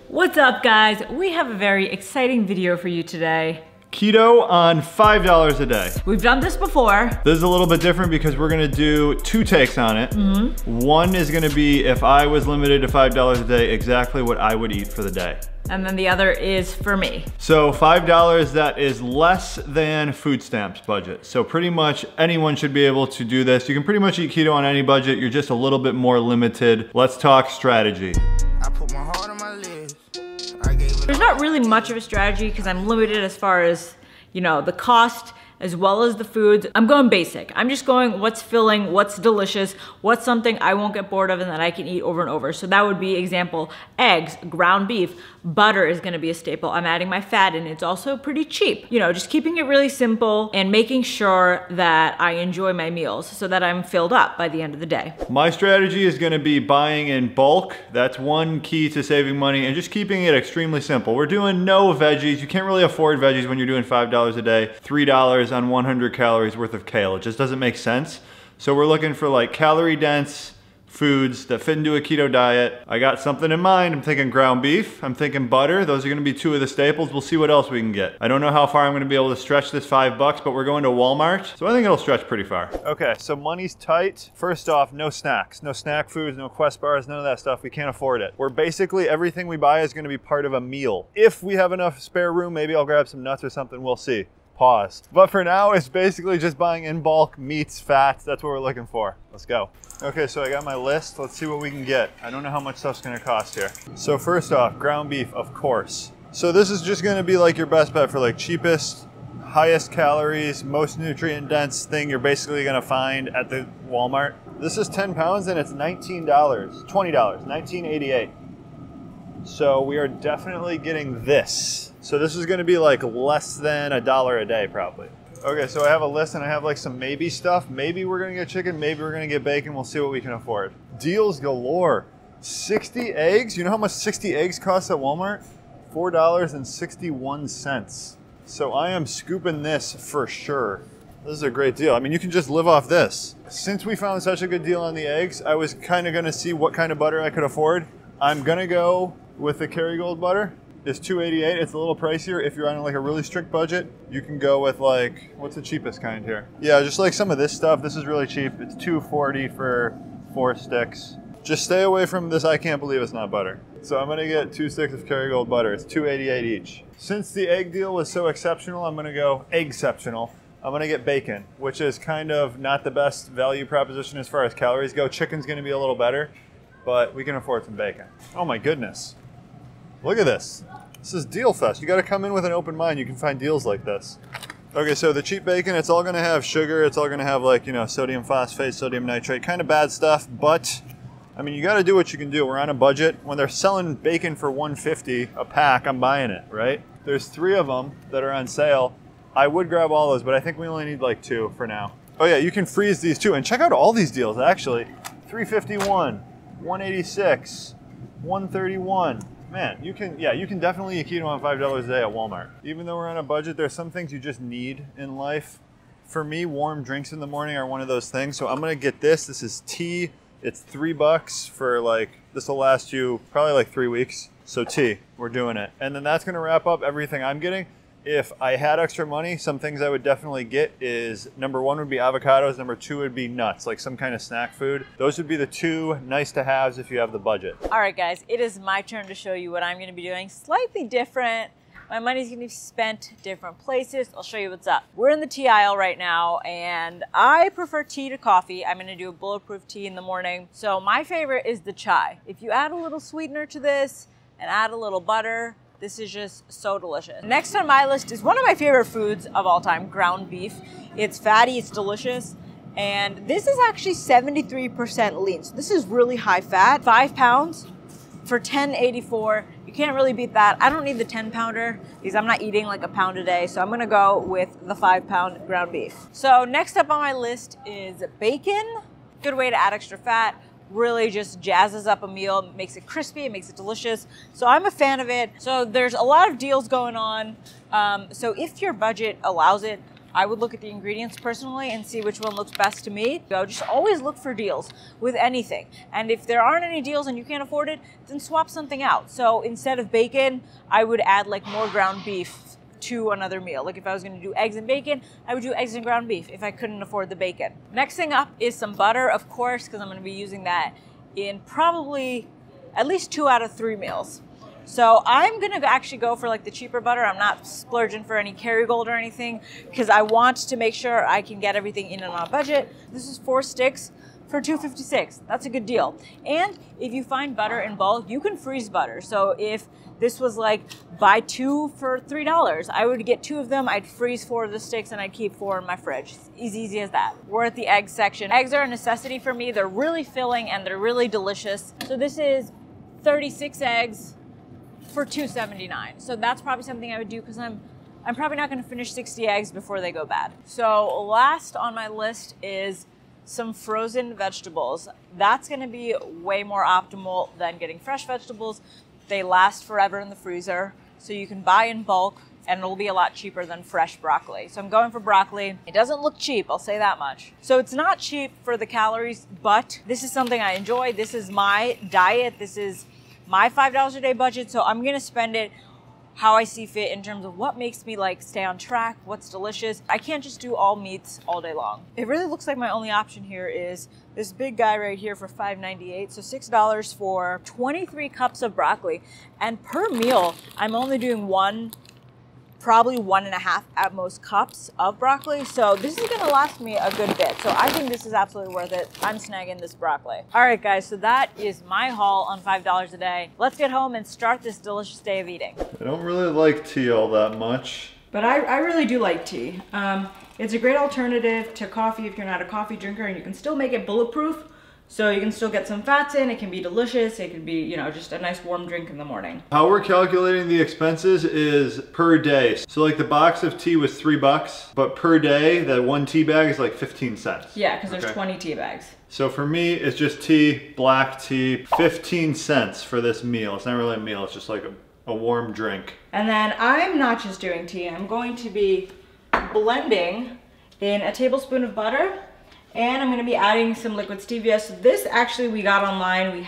What's up, guys? We have a very exciting video for you today. Keto on $5 a day. We've done this before. This is a little bit different because we're gonna do two takes on it. One is gonna be if I was limited to $5 a day, exactly what I would eat for the day. And then the other is for me. So $5, that is less than food stamps budget. So pretty much anyone should be able to do this. You can pretty much eat keto on any budget. You're just a little bit more limited. Let's talk strategy. I put my heart on my list. There's not really much of a strategy because I'm limited as far as, you know, the cost as well as the foods. I'm going basic. I'm just going what's filling, what's delicious, what's something I won't get bored of and that I can eat over and over. So that would be example, eggs, ground beef, butter is gonna be a staple. I'm adding my fat in. It's also pretty cheap. You know, just keeping it really simple and making sure that I enjoy my meals so that I'm filled up by the end of the day. My strategy is gonna be buying in bulk. That's one key to saving money and just keeping it extremely simple. We're doing no veggies. You can't really afford veggies when you're doing $5 a day, $3 on 100 calories worth of kale. It just doesn't make sense. So we're looking for like calorie dense foods that fit into a keto diet. I got something in mind. I'm thinking ground beef. I'm thinking butter. Those are gonna be two of the staples. We'll see what else we can get. I don't know how far I'm gonna be able to stretch this $5, but we're going to Walmart. So I think it'll stretch pretty far. Okay, so money's tight. First off, no snacks, no snack foods, no Quest bars, none of that stuff. We can't afford it. We're basically, everything we buy is gonna be part of a meal. If we have enough spare room, maybe I'll grab some nuts or something, we'll see. Pause. But for now, it's basically just buying in bulk, meats, fats. That's what we're looking for. Let's go. Okay, so I got my list. Let's see what we can get. I don't know how much stuff's gonna cost here. So first off, ground beef, of course. So this is just gonna be like your best bet for like cheapest, highest calories, most nutrient dense thing you're basically gonna find at the Walmart. This is 10 pounds and it's $19, $20, $19.88. So we are definitely getting this. So this is gonna be like less than $1 a day probably. Okay, so I have a list and I have like some maybe stuff. Maybe we're gonna get chicken, maybe we're gonna get bacon. We'll see what we can afford. Deals galore. 60 eggs, you know how much 60 eggs cost at Walmart? $4.61. So I am scooping this for sure. This is a great deal. I mean, you can just live off this. Since we found such a good deal on the eggs, I was kind of gonna see what kind of butter I could afford. I'm gonna go with the Kerrygold butter. It's $2.88. It's a little pricier. If you're on like a really strict budget, you can go with like, what's the cheapest kind here? Yeah, just like some of this stuff. This is really cheap. It's $2.40 for 4 sticks. Just stay away from this. I can't believe it's not butter. So I'm gonna get 2 sticks of Kerrygold butter. It's $2.88 each. Since the egg deal was so exceptional, I'm gonna go egg-ceptional. I'm gonna get bacon, which is kind of not the best value proposition as far as calories go. Chicken's gonna be a little better, but we can afford some bacon. Oh my goodness. Look at this. This is Deal Fest. You gotta come in with an open mind. You can find deals like this. Okay, so the cheap bacon, it's all gonna have sugar. It's all gonna have like, you know, sodium phosphate, sodium nitrate, kind of bad stuff, but I mean, you gotta do what you can do. We're on a budget. When they're selling bacon for $1.50 a pack, I'm buying it, right? There's 3 of them that are on sale. I would grab all those, but I think we only need like 2 for now. Oh yeah, you can freeze these too. And check out all these deals actually. $3.51, $1.86, $1.31. Man, you can definitely eat keto on $5 a day at Walmart. Even though we're on a budget, there's some things you just need in life. For me, warm drinks in the morning are one of those things. So I'm gonna get this. This is tea. It's $3 for like, this will last you probably like 3 weeks. So tea, we're doing it. And then that's gonna wrap up everything I'm getting. If I had extra money, some things I would definitely get is, number 1 would be avocados, number 2 would be nuts, like some kind of snack food. Those would be the 2 nice to haves if you have the budget. All right, guys, it is my turn to show you what I'm gonna be doing. Slightly different. My money's gonna be spent different places. I'll show you what's up. We're in the tea aisle right now, and I prefer tea to coffee. I'm gonna do a bulletproof tea in the morning. So my favorite is the chai. If you add a little sweetener to this and add a little butter, this is just so delicious. Next on my list is one of my favorite foods of all time, ground beef. It's fatty, it's delicious, and this is actually 73% lean. So this is really high fat. 5 pounds for $10.84. You can't really beat that. I don't need the 10 pounder because I'm not eating like a pound a day. So I'm gonna go with the 5 pound ground beef. So next up on my list is bacon. Good way to add extra fat. Really just jazzes up a meal, makes it crispy, it makes it delicious. So I'm a fan of it. So there's a lot of deals going on. So if your budget allows it, I would look at the ingredients personally and see which one looks best to me. So just always look for deals with anything. And if there aren't any deals and you can't afford it, then swap something out. So instead of bacon, I would add like more ground beef to another meal. Like if I was going to do eggs and bacon, I would do eggs and ground beef if I couldn't afford the bacon. Next thing up is some butter, of course, because I'm going to be using that in probably at least 2 out of 3 meals. So I'm going to actually go for like the cheaper butter. I'm not splurging for any Kerrygold or anything because I want to make sure I can get everything in and on a budget. This is 4 sticks for $2.56. That's a good deal. And if you find butter in bulk, you can freeze butter. So if this was like buy 2 for $3, I would get 2 of them. I'd freeze 4 of the sticks and I'd keep 4 in my fridge. It's as easy as that. We're at the egg section. Eggs are a necessity for me. They're really filling and they're really delicious. So this is 36 eggs for $2.79. So that's probably something I would do because I'm probably not going to finish 60 eggs before they go bad. So last on my list is some frozen vegetables. That's going to be way more optimal than getting fresh vegetables. They last forever in the freezer, so you can buy in bulk and it'll be a lot cheaper than fresh broccoli. So I'm going for broccoli. It doesn't look cheap, I'll say that much. So it's not cheap for the calories, but this is something I enjoy. This is my diet. This is my $5 a day budget, so I'm gonna spend it how I see fit in terms of what makes me like stay on track, what's delicious. I can't just do all meats all day long. It really looks like my only option here is this big guy right here for $5.98, so $6 for 23 cups of broccoli. And per meal, I'm only doing probably 1.5 at most cups of broccoli. So this is gonna last me a good bit. So I think this is absolutely worth it. I'm snagging this broccoli. All right, guys, so that is my haul on $5 a day. Let's get home and start this delicious day of eating. I don't really like tea all that much. But I really do like tea. It's a great alternative to coffee if you're not a coffee drinker, and you can still make it bulletproof. So you can still get some fats in, it can be delicious, it can be, you know, just a nice warm drink in the morning. How we're calculating the expenses is per day. So like the box of tea was $3, but per day, that 1 tea bag is like 15 cents. Yeah, because there's 20 tea bags. So for me, it's just tea, black tea, 15 cents for this meal. It's not really a meal, it's just like a warm drink. And then I'm not just doing tea, I'm going to be blending in a tablespoon of butter, and I'm gonna be adding some liquid stevia. So this actually we got online.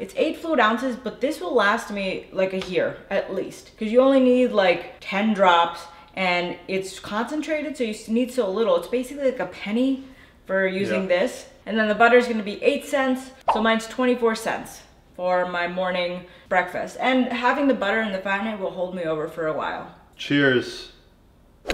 It's 8 fluid ounces, but this will last me like a year at least. Because you only need like 10 drops and it's concentrated, so you need so little. It's basically like a penny for using this. And then the butter is gonna be 8 cents, so mine's 24 cents for my morning breakfast. And having the butter and the fat in it will hold me over for a while. Cheers.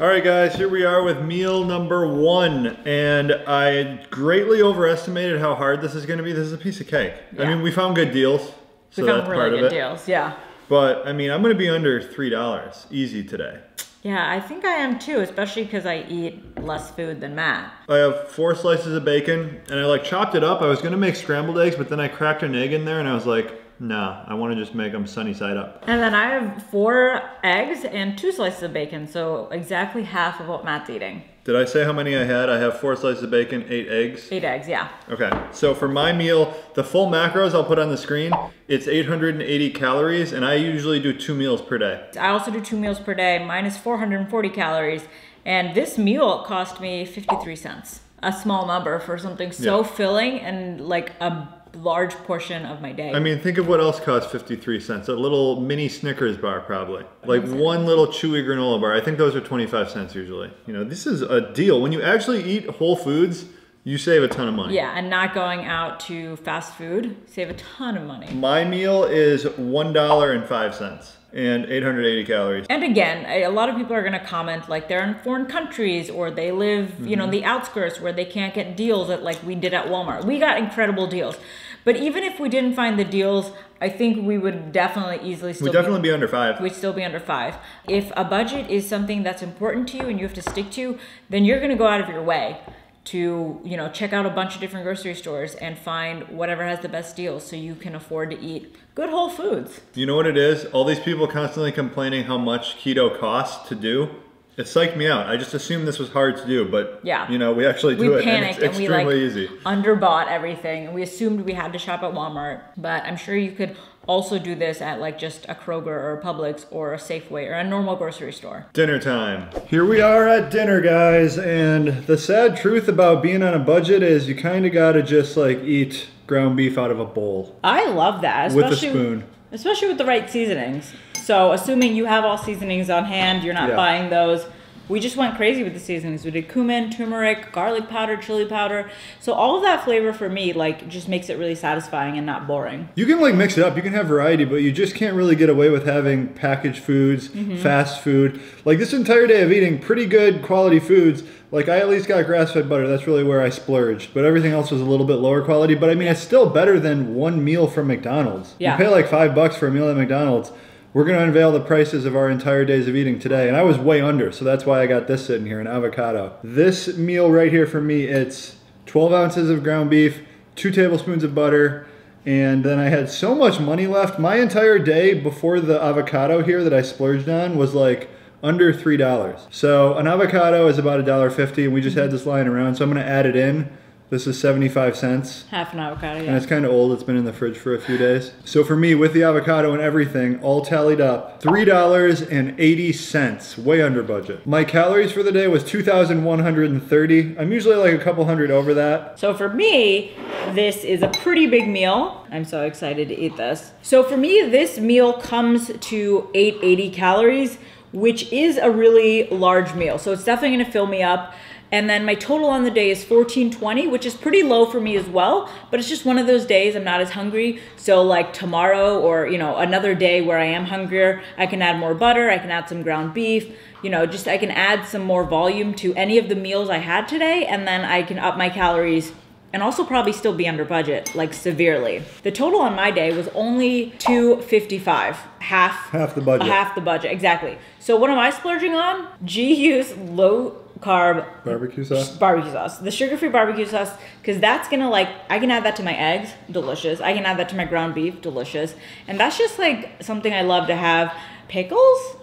All right, guys, here we are with meal number 1, and I greatly overestimated how hard this is going to be. This is a piece of cake. Yeah. I mean, we found good deals, so we found really good deals, yeah. But I mean, I'm going to be under $3 easy today. Yeah, I think I am too, especially because I eat less food than Matt. I have 4 slices of bacon, and I like chopped it up. I was going to make scrambled eggs, but then I cracked an egg in there, and I was like, nah, I want to just make them sunny side up. And then I have 4 eggs and 2 slices of bacon, so exactly half of what Matt's eating. Did I say how many I had? I have 4 slices of bacon, 8 eggs. 8 eggs, yeah. Okay, so for my meal, the full macros I'll put on the screen, it's 880 calories, and I usually do 2 meals per day. I also do 2 meals per day. Mine is 440 calories, and this meal cost me 53 cents. A small number for something so filling and like a large portion of my day. I mean, think of what else costs 53 cents. A little mini Snickers bar, probably. Like one little chewy granola bar. I think those are 25 cents usually. You know, this is a deal. When you actually eat whole foods, you save a ton of money. Yeah, and not going out to fast food, save a ton of money. My meal is $1.05 and 880 calories. And again, a lot of people are gonna comment like they're in foreign countries or they live, you know, in the outskirts where they can't get deals at like we did at Walmart. We got incredible deals. But even if we didn't find the deals, I think we would definitely easily still be under 5. We'd still be under 5. If a budget is something that's important to you and you have to stick to, then you're gonna go out of your way to, you know, check out a bunch of different grocery stores and find whatever has the best deals so you can afford to eat good whole foods. You know what it is? All these people constantly complaining how much keto costs to do. It psyched me out. I just assumed this was hard to do, but yeah, you know, we actually do it, and it's and we extremely easy. Underbought everything, and we assumed we had to shop at Walmart, but I'm sure you could also do this at like just a Kroger or a Publix or a Safeway or a normal grocery store. Dinner time. Here we are at dinner, guys, and the sad truth about being on a budget is you kind of gotta just like eat ground beef out of a bowl. I love that, with a spoon. Especially with the right seasonings. So assuming you have all seasonings on hand, you're not buying those. We just went crazy with the seasonings. We did cumin, turmeric, garlic powder, chili powder. So all of that flavor for me, like, just makes it really satisfying and not boring. You can like mix it up. You can have variety, but you just can't really get away with having packaged foods, fast food. Like this entire day of eating pretty good quality foods. Like I at least got grass-fed butter. That's really where I splurged. But everything else was a little bit lower quality. But I mean, it's still better than one meal from McDonald's. Yeah. You pay like $5 for a meal at McDonald's. We're going to unveil the prices of our entire days of eating today. And I was way under, so that's why I got this sitting here, an avocado. This meal right here for me, it's 12 ounces of ground beef, 2 tablespoons of butter, and then I had so much money left. My entire day before the avocado here that I splurged on was like under $3. So an avocado is about $1.50, and we just had this lying around, so I'm going to add it in. This is 75 cents. Half an avocado, yeah. And it's kind of old. It's been in the fridge for a few days. So for me, with the avocado and everything, all tallied up, $3.80, way under budget. My calories for the day was 2,130. I'm usually like a couple hundred over that. So for me, this is a pretty big meal. I'm so excited to eat this. So for me, this meal comes to 880 calories, which is a really large meal. So it's definitely gonna fill me up. And then my total on the day is 1420, which is pretty low for me as well, but it's just one of those days I'm not as hungry. So like tomorrow or, you know, another day where I am hungrier, I can add more butter, I can add some ground beef, you know, just I can add some more volume to any of the meals I had today, and then I can up my calories and also probably still be under budget, like severely. The total on my day was only $255, half the budget. Half the budget, exactly. So what am I splurging on? GU's low carb barbecue sauce. The sugar-free barbecue sauce, because that's gonna like, I can add that to my eggs, delicious. I can add that to my ground beef, delicious. And that's just like something I love to have. Pickles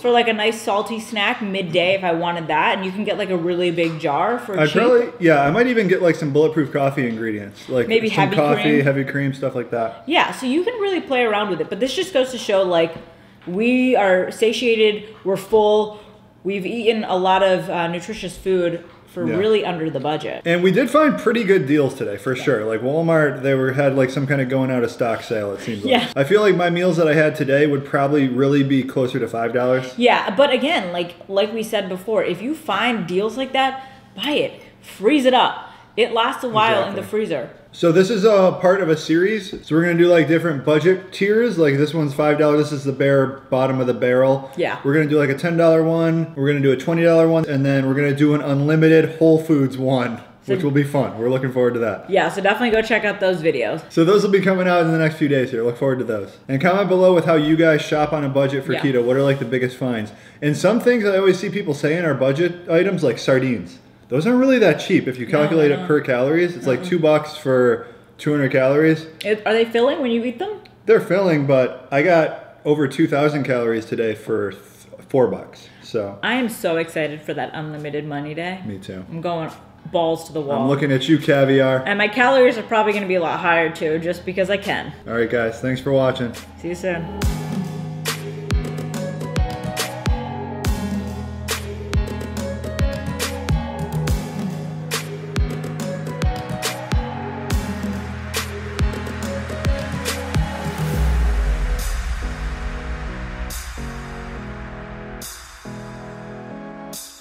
for like a nice salty snack midday if I wanted that, and you can get like a really big jar for cheap. I might even get like some bulletproof coffee ingredients, like maybe some heavy cream, stuff like that. Yeah, so you can really play around with it, but this just goes to show like we are satiated, we're full, we've eaten a lot of nutritious food for really under the budget. And we did find pretty good deals today, for sure. Like Walmart, had like some kind of going out of stock sale, it seems like. Yeah. I feel like my meals that I had today would probably really be closer to $5. Yeah, but again, like we said before, if you find deals like that, buy it, freeze it up. It lasts a while in the freezer. So this is a part of a series. So we're gonna do like different budget tiers. Like this one's $5. This is the bare bottom of the barrel. Yeah. We're gonna do like a $10 one. We're gonna do a $20 one, and then we're gonna do an unlimited Whole Foods one, which will be fun. We're looking forward to that. Yeah, so definitely go check out those videos. So those will be coming out in the next few days here. Look forward to those. And comment below with how you guys shop on a budget for keto. What are like the biggest finds? And some things I always see people saying are budget items, like sardines. Those aren't really that cheap if you calculate it per calories. It's like $2 for 200 calories. Are they filling when you eat them? They're filling, but I got over 2,000 calories today for $4. So I am so excited for that unlimited money day. Me too. I'm going balls to the wall. I'm looking at you, caviar. And my calories are probably going to be a lot higher too, just because I can. All right, guys. Thanks for watching. See you soon.